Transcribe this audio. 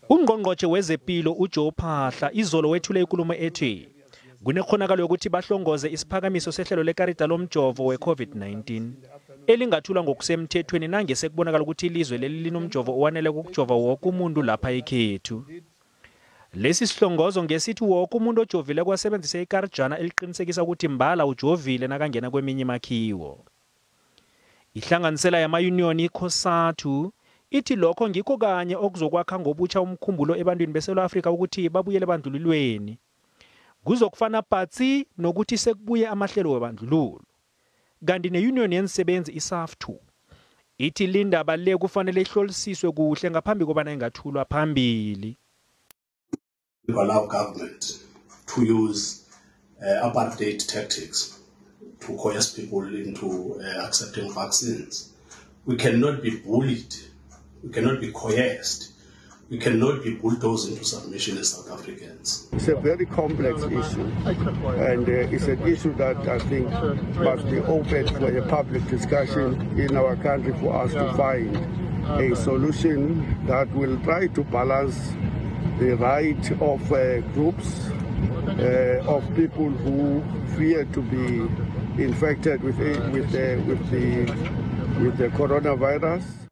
Ungqongqotjhe wezepilo uJoe Phaahla izolo wethule ikulumo ethi kunekhonakalo yokuthi bahlongoze isiphakamiso sehlelo lekarida lomjovo we-COVID-19 elingathulwa ngokusemthethweni nange sekubonakala ukuthi ilizwe leli linomjovo owanele ukujova woke umuntu lapha ekhethu. Lesi sihlongozo ngesithi woke umuntu ojovile kwasebenzisa ikarijana eliqinisekisa ukuthi mbala ujovile nakangena kweminye imakhiwo. Ihlanganisela yamayuniyoni iCosatu ithi lokho ngikho kanye okuzokwakha ngobutsha umkhumbulo ebantwini beSouth Africa ukuthi babuyele ebandlululweni. Kuzokufana patsi nokuthi sekubuye amahlelo webandlululo. Kanti neyuniyoni weensebenzi iSABC ithi Iindaba leyo kufanele ihlolisiswe kuhle ngaphambi kobana ingathulwa phambili. We allow government to use apartheid tactics to coerce people into accepting vaccines. We cannot be bullied. We cannot be coerced. We cannot be bulldozed into submission as South Africans. It's a very complex issue, and it's an issue that I think must be open for a public discussion in our country for us to find a solution that will try to balance the right of groups of people who fear to be infected with the coronavirus.